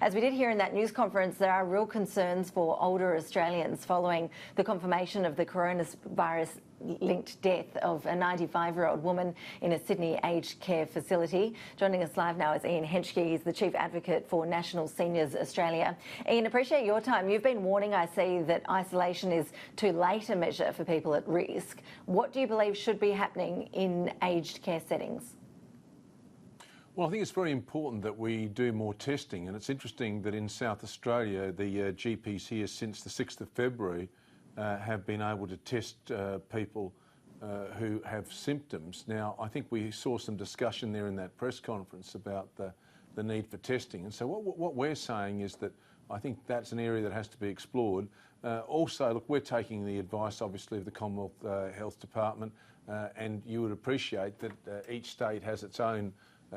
As we did hear in that news conference, there are real concerns for older Australians following the confirmation of the coronavirus-linked death of a 95-year-old woman in a Sydney aged care facility. Joining us live now is Henschke. He's the Chief Advocate for National Seniors Australia. Ian, appreciate your time. You've been warning, I see, that isolation is too late a measure for people at risk. What do you believe should be happening in aged care settings? Well, I think it's very important that we do more testing, and it's interesting that in South Australia, the GPs here since the 6th of February have been able to test people who have symptoms. Now, I think we saw some discussion there in that press conference about the need for testing. And so what we're saying is that I think that's an area that has to be explored. Also, look, we're taking the advice, obviously, of the Commonwealth Health Department, and you would appreciate that each state has its own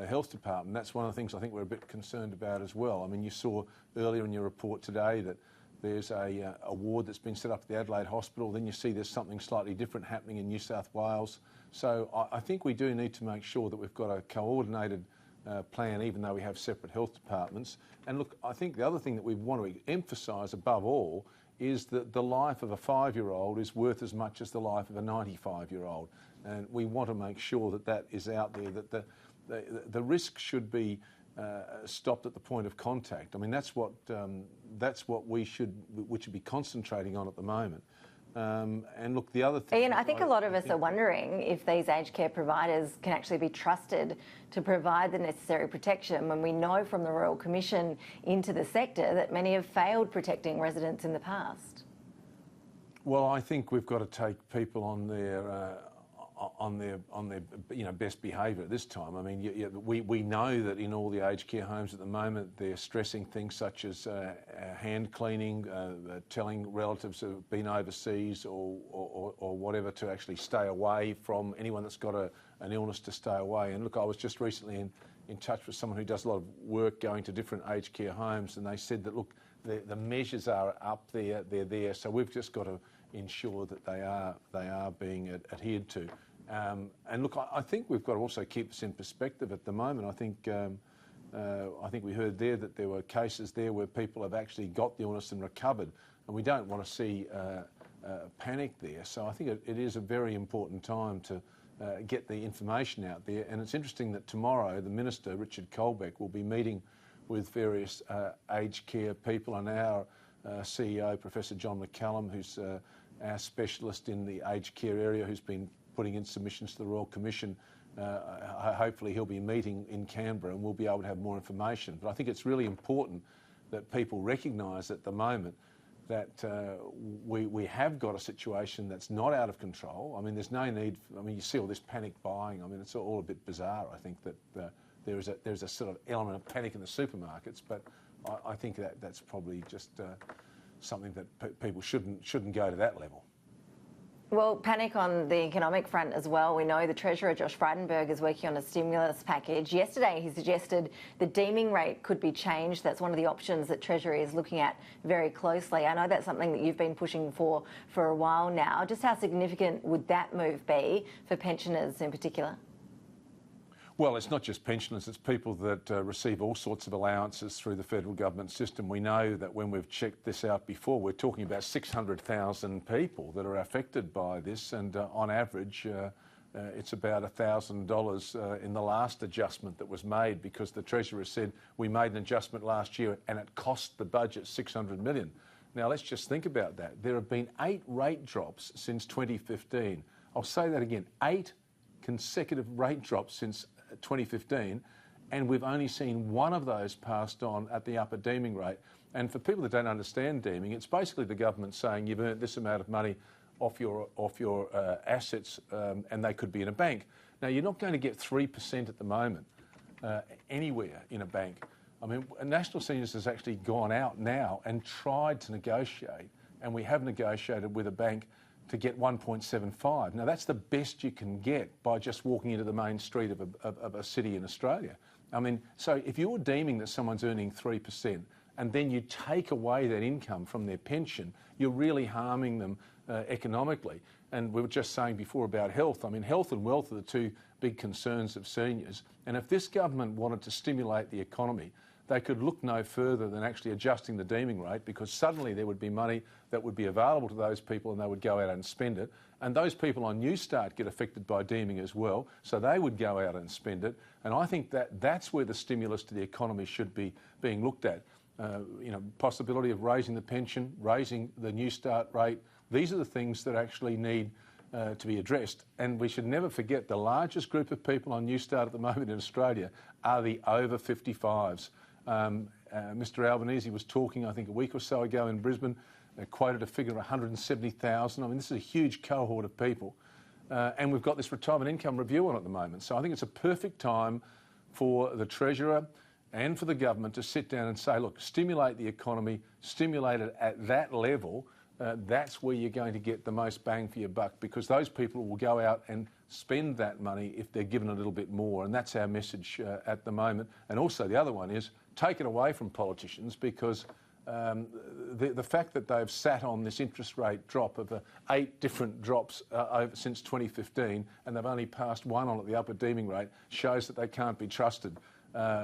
health department. That's one of the things I think we're a bit concerned about as well. I mean, you saw earlier in your report today that there's a ward that's been set up at the Adelaide Hospital. Then you see there's something slightly different happening in New South Wales. So I think we do need to make sure that we've got a coordinated plan, even though we have separate health departments. And look, I think the other thing that we want to emphasise above all is that the life of a 5-year-old is worth as much as the life of a 95-year-old. And we want to make sure that that is out there, that the risk should be stopped at the point of contact. I mean, that's what we should be concentrating on at the moment. And look, the other thing, Ian, I think a lot of us are wondering if these aged care providers can actually be trusted to provide the necessary protection when we know from the Royal Commission into the sector that many have failed protecting residents in the past. Well, I think we've got to take people on their best behaviour at this time. I mean, we know that in all the aged care homes at the moment they're stressing things such as hand cleaning, telling relatives who've been overseas or whatever to actually stay away from anyone that's got an illness, to stay away. And look, I was just recently in touch with someone who does a lot of work going to different aged care homes, and they said that, look, the measures are up there, they're there, so we've just got to ensure that they are being adhered to. And look, I think we've got to also keep this in perspective at the moment. I think we heard there that there were cases there where people have actually got the illness and recovered, and we don't want to see panic there. So I think it is a very important time to get the information out there. And it's interesting that tomorrow the Minister, Richard Colbeck, will be meeting with various aged care people, and our CEO, Professor John McCallum, who's our specialist in the aged care area, who's been putting in submissions to the Royal Commission. Hopefully he'll be meeting in Canberra and we'll be able to have more information. But I think it's really important that people recognise at the moment that we have got a situation that's not out of control. I mean, there's no need, you see all this panic buying. I mean, it's all a bit bizarre. I think that there's a sort of element of panic in the supermarkets, but I think that's probably just something that people shouldn't go to that level. Well, panic on the economic front as well. We know the Treasurer, Josh Frydenberg, is working on a stimulus package. Yesterday, he suggested the deeming rate could be changed. That's one of the options that Treasury is looking at very closely. I know that's something that you've been pushing for a while now. Just how significant would that move be for pensioners in particular? Well, it's not just pensioners, it's people that receive all sorts of allowances through the federal government system. We know that when we've checked this out before, we're talking about 600,000 people that are affected by this, and on average it's about $1,000 in the last adjustment that was made, because the Treasurer said we made an adjustment last year and it cost the budget $600 million. Now let's just think about that. There have been 8 rate drops since 2015. I'll say that again, 8 consecutive rate drops since 2015, and we've only seen one of those passed on at the upper deeming rate. And for people that don't understand deeming, it's basically the government saying you've earned this amount of money off your assets, and they could be in a bank. Now, you're not going to get 3% at the moment anywhere in a bank. I mean, National Seniors has actually gone out now and tried to negotiate, and we have negotiated with a bank to get 1.75. Now, that's the best you can get by just walking into the main street of a city in Australia. I mean, so if you're deeming that someone's earning 3% and then you take away that income from their pension, you're really harming them economically. And we were just saying before about health. I mean, health and wealth are the two big concerns of seniors. And if this government wanted to stimulate the economy, they could look no further than actually adjusting the deeming rate, because suddenly there would be money that would be available to those people and they would go out and spend it. And those people on New Start get affected by deeming as well, so they would go out and spend it. And I think that that's where the stimulus to the economy should be being looked at. Possibility of raising the pension, raising the New Start rate. These are the things that actually need to be addressed. And we should never forget the largest group of people on New Start at the moment in Australia are the over 55s. Mr Albanese was talking, I think, a week or so ago in Brisbane, quoted a figure of 170,000. I mean, this is a huge cohort of people. And we've got this retirement income review on at the moment. So I think it's a perfect time for the Treasurer and for the government to sit down and say, look, stimulate the economy, stimulate it at that level. That's where you're going to get the most bang for your buck, because those people will go out and spend that money if they're given a little bit more. And that's our message at the moment. And also the other one is take it away from politicians, because the fact that they've sat on this interest rate drop of 8 different drops since 2015, and they've only passed one on at the upper deeming rate, shows that they can't be trusted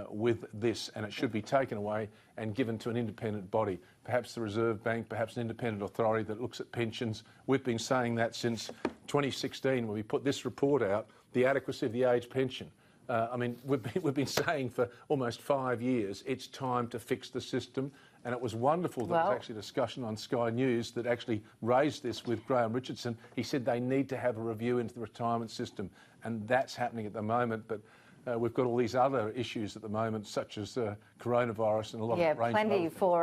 with this, and it should be taken away and given to an independent body, perhaps the Reserve Bank, perhaps an independent authority that looks at pensions. We've been saying that since 2016 when we put this report out, the adequacy of the age pension. I mean, we've been saying for almost 5 years it's time to fix the system, and it was wonderful that there was actually a discussion on Sky News that actually raised this with Graham Richardson. He said they need to have a review into the retirement system, and that's happening at the moment. But we've got all these other issues at the moment, such as coronavirus and a lot of range. Plenty for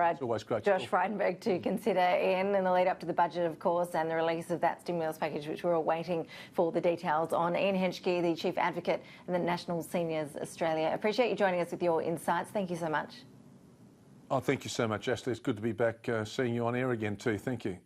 Josh Frydenberg to consider in the lead up to the budget, of course, and the release of that stimulus package, which we're all waiting for the details on. Ian Henschke, the Chief Advocate in the National Seniors Australia. Appreciate you joining us with your insights. Thank you so much. Oh, thank you so much, Ashley. It's good to be back seeing you on air again too. Thank you.